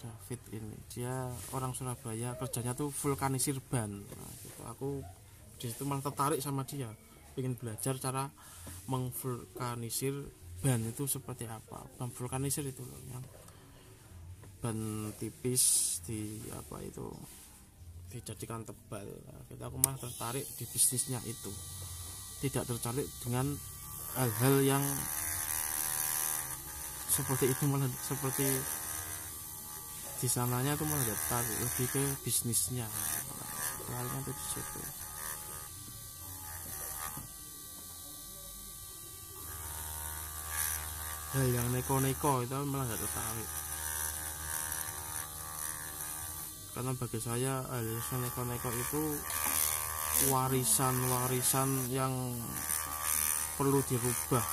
David ini dia orang Surabaya, kerjanya tuh vulkanisir ban. Nah, gitu. Aku di situ malah tertarik sama dia, ingin belajar cara mengvulkanisir ban itu seperti apa. Ban vulkanisir itu loh, yang ban tipis di apa itu dijadikan tebal. Nah, kita aku malah tertarik di bisnisnya itu, tidak tertarik dengan hal-hal yang seperti itu, malah seperti di sananya tuh malah tertarik lebih ke bisnisnya. Soalnya tuh di situ. Hal yang neko-neko itu malah gak tertarik, karena bagi saya hal yang neko-neko itu warisan yang perlu dirubah,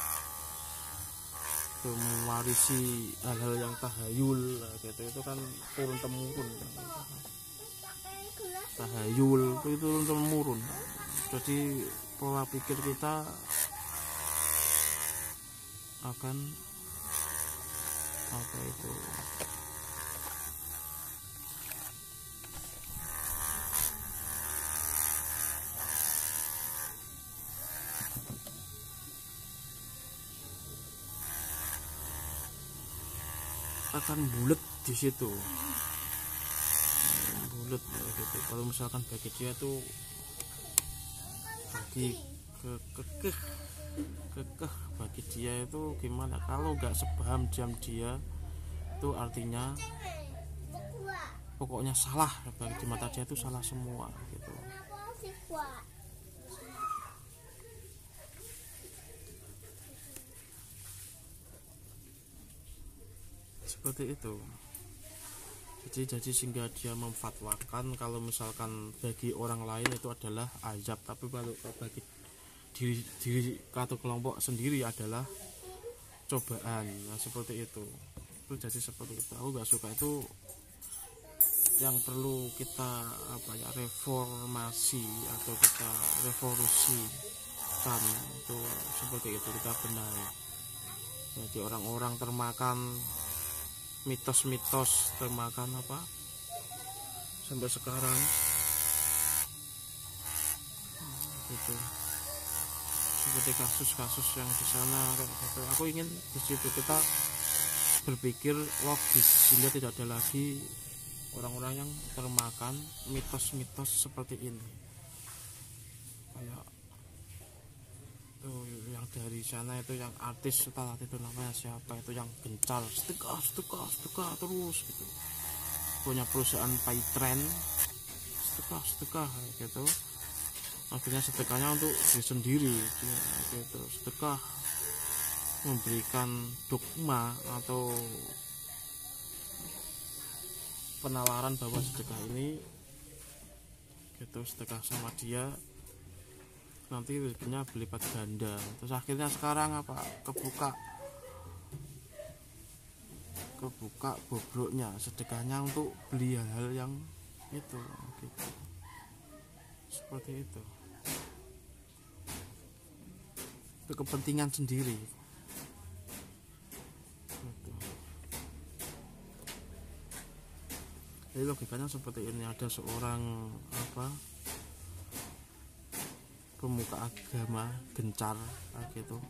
mewarisi hal-hal yang tahayul gitu. Itu kan turun temurun, tahayul itu turun temurun. Jadi pola pikir kita akan apa itu, akan bulat di situ, bulat ya gitu. Kalau misalkan bagi dia tuh bagi kekeh bagi dia itu gimana, kalau nggak sepaham jam dia itu artinya pokoknya salah, bagi di mata dia itu salah semua gitu. Seperti itu. Jadi sehingga dia memfatwakan kalau misalkan bagi orang lain itu adalah azab, tapi kalau bagi diri atau kelompok sendiri adalah cobaan. Nah, seperti itu. Jadi seperti itu. Aku nggak suka itu, yang perlu kita reformasi atau kita revolusikan itu seperti itu, kita benahi. Jadi orang-orang termakan mitos-mitos, termakan sampai sekarang gitu, seperti kasus-kasus yang di sana gitu. Aku ingin di situ kita berpikir logis sehingga tidak ada lagi orang-orang yang termakan mitos-mitos seperti ini. Kayak tuh yang dari sana itu, yang artis setelah itu namanya siapa itu, yang gencar sedekah terus gitu, punya perusahaan paytrend, sedekah gitu. Akhirnya sedekahnya untuk diri sendiri gitu, sedekah memberikan dogma atau penalaran bahwa sedekah ini gitu, sedekah sama dia nanti rezekinya berlipat ganda. Terus akhirnya sekarang kebuka bobroknya, sedekahnya untuk beli hal-hal yang itu gitu. Seperti itu kepentingan sendiri gitu. Jadi logikanya seperti ini, ada seorang pemuka agama gencar gitu,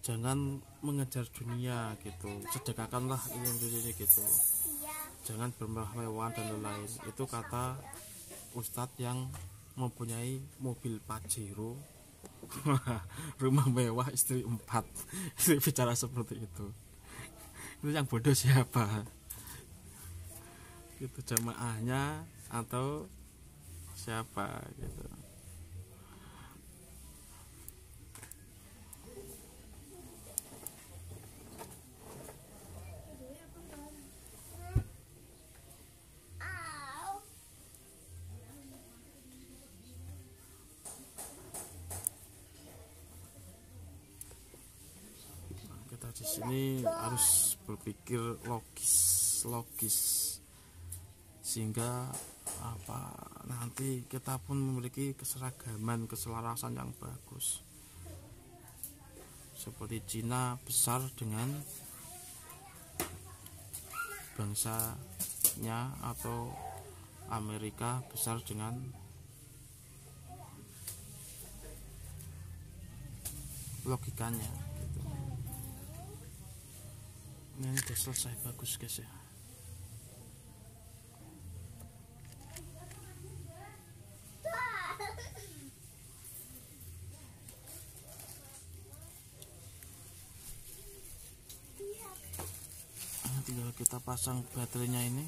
jangan mengejar dunia gitu, sedekahkanlah ini gitu, jangan bermewah-mewahan dan lain-lain. Itu kata ustadz yang mempunyai mobil Pajero, rumah mewah, istri 4. Istri bicara seperti itu yang bodoh siapa gitu, jamaahnya atau siapa gitu. Nah, kita di sini harus berpikir logis sehingga nanti kita pun memiliki keseragaman, keselarasan yang bagus. Seperti Cina besar dengan bangsanya, atau Amerika besar dengan logikanya gitu. Ini udah selesai, bagus guys ya. Tinggal kita pasang baterainya ini.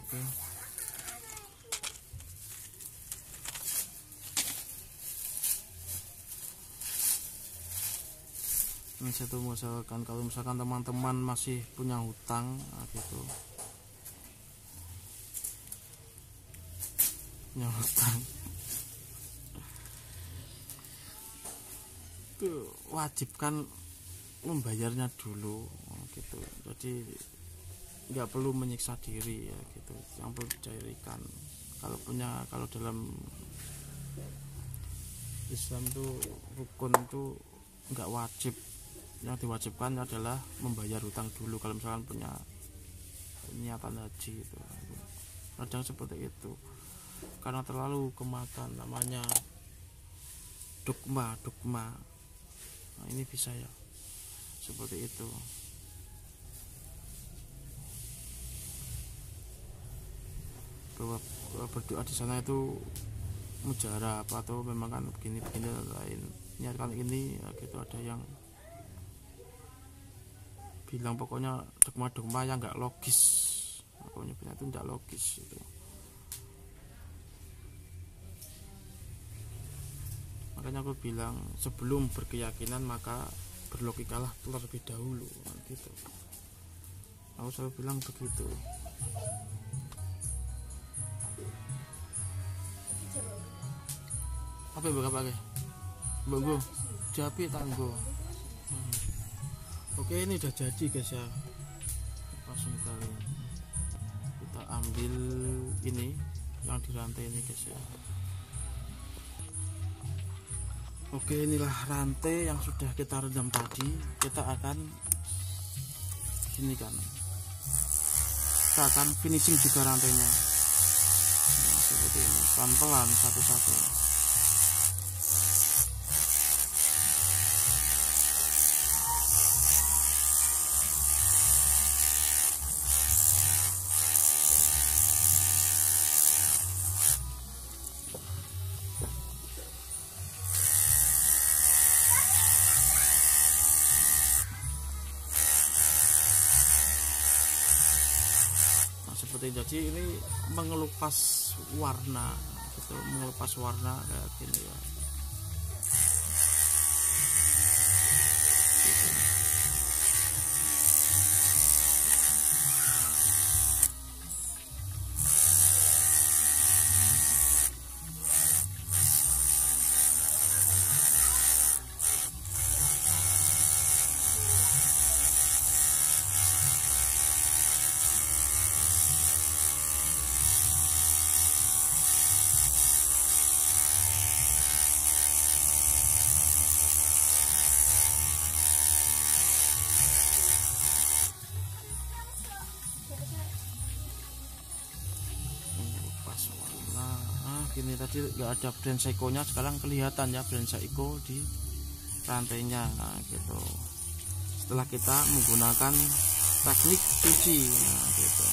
Oke. Ini satu, misalkan kalau misalkan teman-teman masih punya hutang gitu, punya hutang itu wajibkan membayarnya dulu gitu. Jadi nggak perlu menyiksa diri ya gitu, yang perlu dicairkan kalau dalam Islam tuh rukun tuh nggak wajib, yang diwajibkan adalah membayar hutang dulu kalau misalkan punya niatan haji itu. Kadang seperti itu karena terlalu kemakan namanya dogma. Nah, ini bisa ya seperti itu. Bahwa berdoa di sana itu mujarab atau memang kan begini dan lain, niatkan ini ya gitu. Ada yang bilang pokoknya dogma yang nggak logis, pokoknya itu nggak logis itu. Makanya aku bilang sebelum berkeyakinan maka berlogikalah terlebih dahulu gitu. Aku selalu bilang begitu. Apa yang bakal pakai? Mbak Japi tanggo. Oke, ini udah jadi guys ya. Langsung kita ambil ini yang di rantai ini guys ya. Oke, inilah rantai yang sudah kita redam tadi. Kita akan kita akan finishing juga rantainya. Nah, seperti ini, pelan-pelan satu-satu. Jadi ini mengelupas warna gitu, mengelupas warna kayak gini ya gitu. Ini tadi nggak ada brand Seiko-nya, sekarang kelihatan ya brand Seiko di rantainya. Nah, gitu. Setelah kita menggunakan teknik cuci, nah, gitu.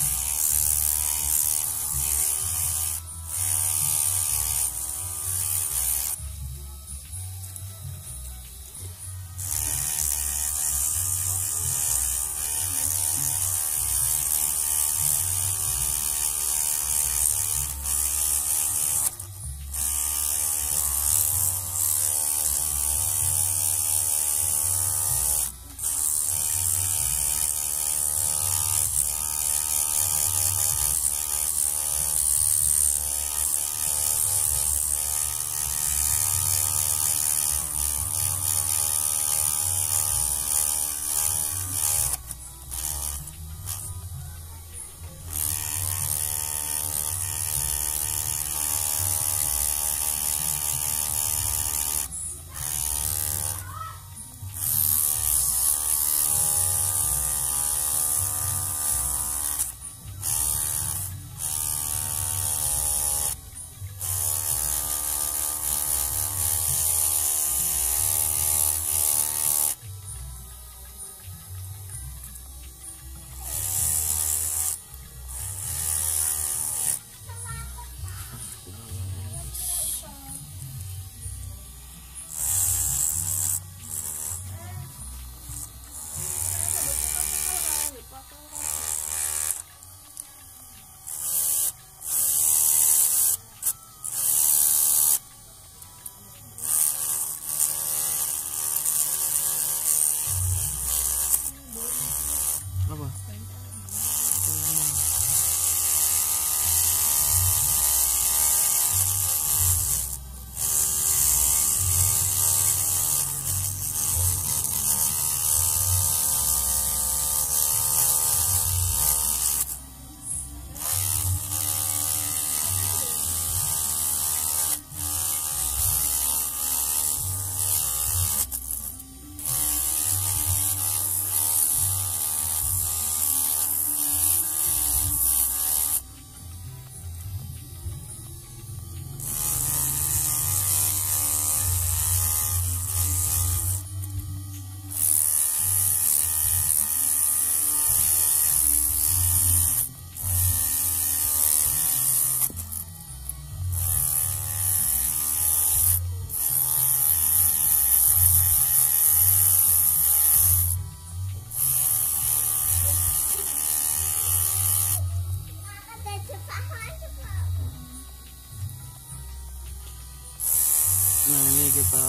Nah ini kita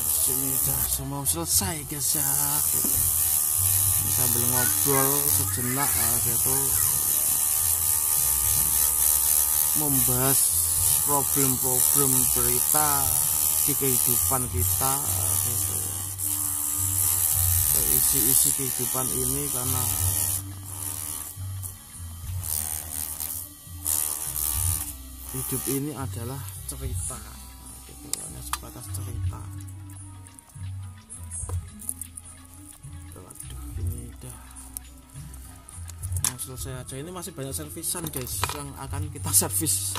sini udah semua selesai guys ya gitu. Sambil ngobrol sejenak gitu, membahas problem-problem berita di kehidupan kita gitu. Isi-isi kehidupan ini, karena hidup ini adalah cerita gitu, hanya sebatas cerita. Waduh, ini udah mau selesai aja. Ini masih banyak servisan guys yang akan kita servis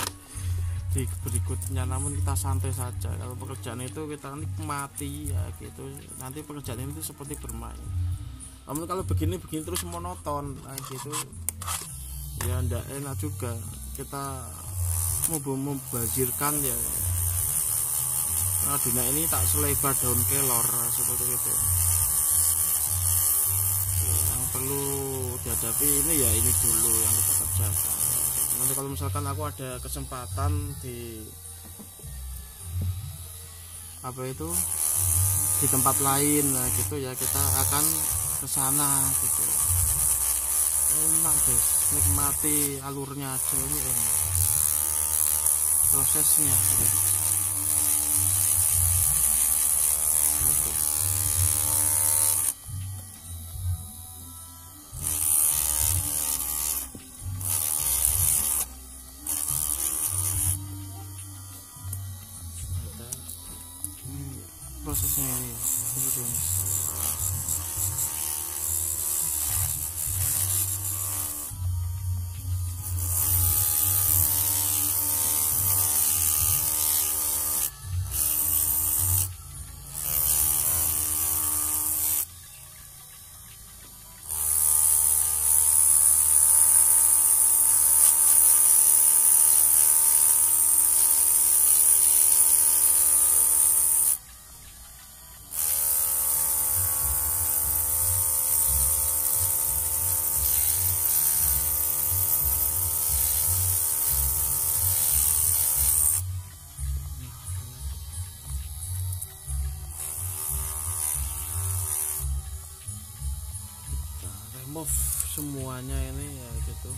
di berikutnya, namun kita santai saja. Kalau pekerjaan itu kita nikmati ya gitu, nanti pekerjaan itu seperti bermain. Namun kalau begini terus monoton gitu ya ndak enak juga. Kita mau membazirkan ya, nah, dunia ini tak selebar daun kelor seperti itu. Yang perlu dihadapi ini ya ini dulu yang kita kerjakan. Nanti kalau misalkan aku ada kesempatan di di tempat lain, nah gitu ya kita akan ke sana gitu. Enak guys, nikmati alurnya aja, ini enak prosesnya gitu. Prosesnya ini ya, remove semuanya ini ya gitu.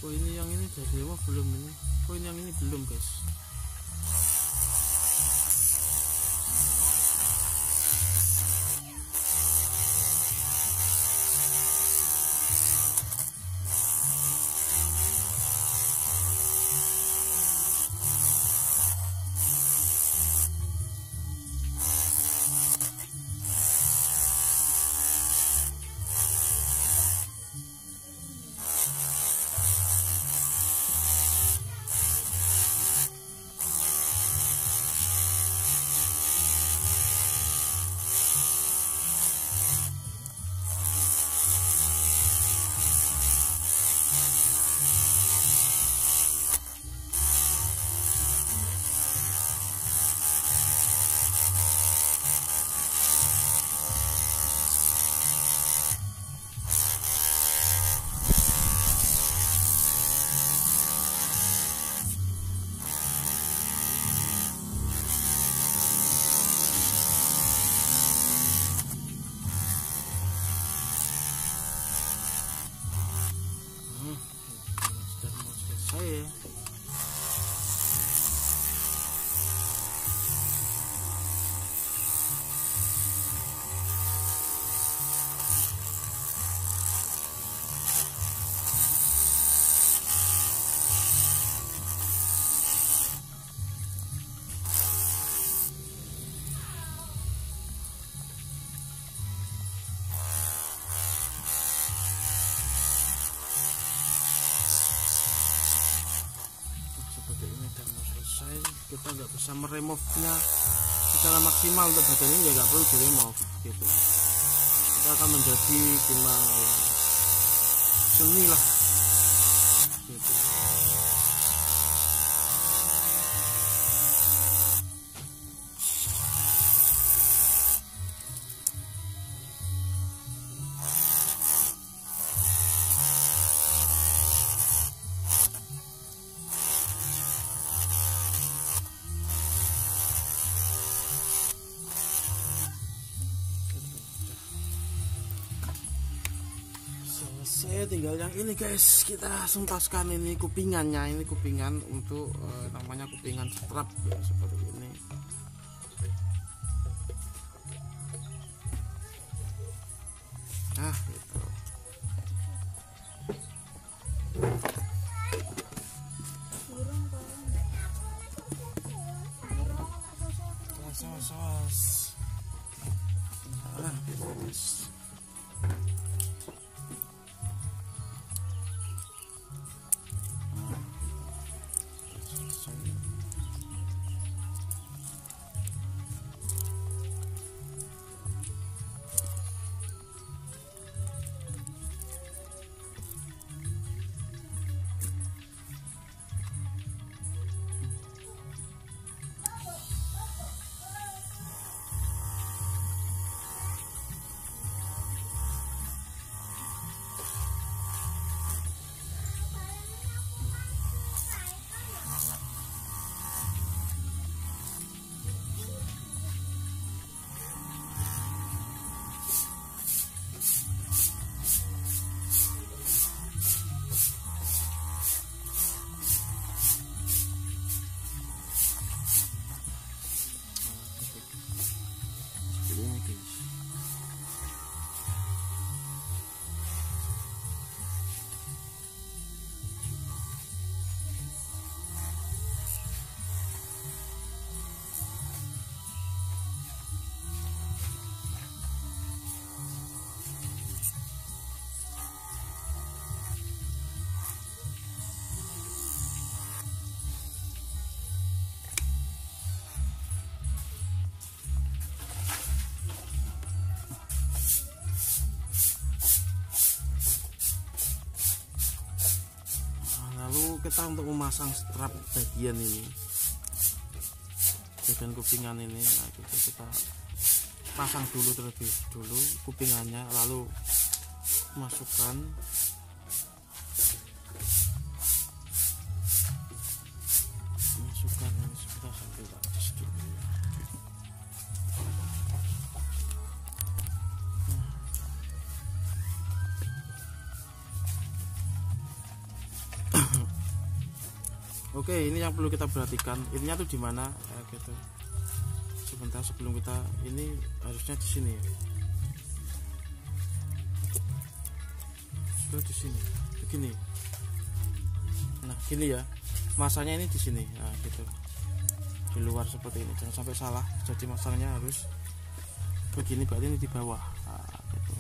Oh ini yang ini jadi remove belum ini? Oh ini yang ini belum guys. Kita nggak bisa meremove-nya secara maksimal untuk badan ini, ya nggak perlu diremove gitu. Kita akan menjadi gimana ya, seni lah gitu. Saya tinggal yang ini guys, kita sentaskan ini kupingannya, ini kupingan untuk namanya kupingan strap ya, seperti ini. Nah gitu. Sos. Nah gitu guys. Kita untuk memasang strap bagian ini, bagian kupingan ini, nah kita pasang dulu terlebih dulu kupingannya, lalu masukkan ini sebentar sampai habis dulu. Oke, ini yang perlu kita perhatikan, ininya tuh di mana ya, gitu. Sebentar sebelum kita ini harusnya di sini ya. Di sini, begini. Nah, gini ya. Masanya ini di sini, nah, gitu. Di luar seperti ini, jangan sampai salah. Jadi masangnya harus begini, berarti ini di bawah. Nah, gitu.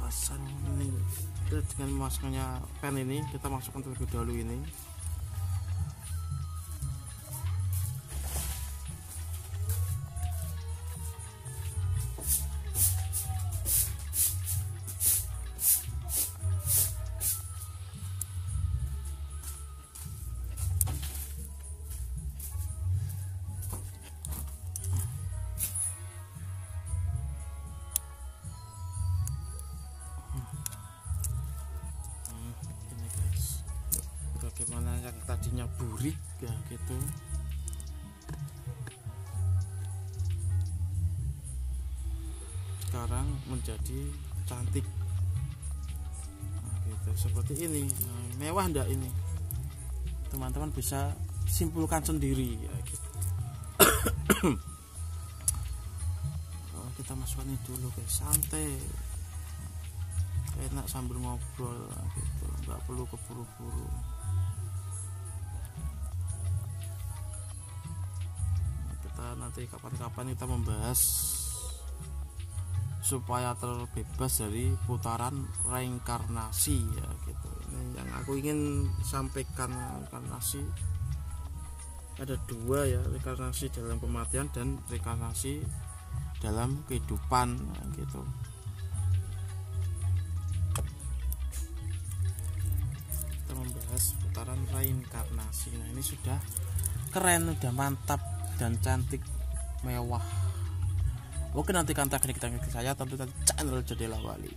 Pasang ini dengan memasangnya pen ini, kita masukkan terlebih dahulu ini. Bagaimana yang tadinya burik ya gitu, sekarang menjadi cantik. Nah, gitu seperti ini. Nah, mewah enggak ini, teman-teman bisa simpulkan sendiri ya gitu. Kita masukkan ini dulu guys, santai, enak sambil ngobrol gitu, nggak perlu keburu-buru. Nanti kapan-kapan kita membahas supaya terbebas dari putaran reinkarnasi ya gitu. Ini yang aku ingin sampaikan, reinkarnasi ada dua ya, reinkarnasi dalam kematian dan reinkarnasi dalam kehidupan ya, gitu. Kita membahas putaran reinkarnasi. Nah ini sudah keren, udah mantap dan cantik, mewah. Oke, nantikan teknik-teknik saya tentu di channel Jendela Wali.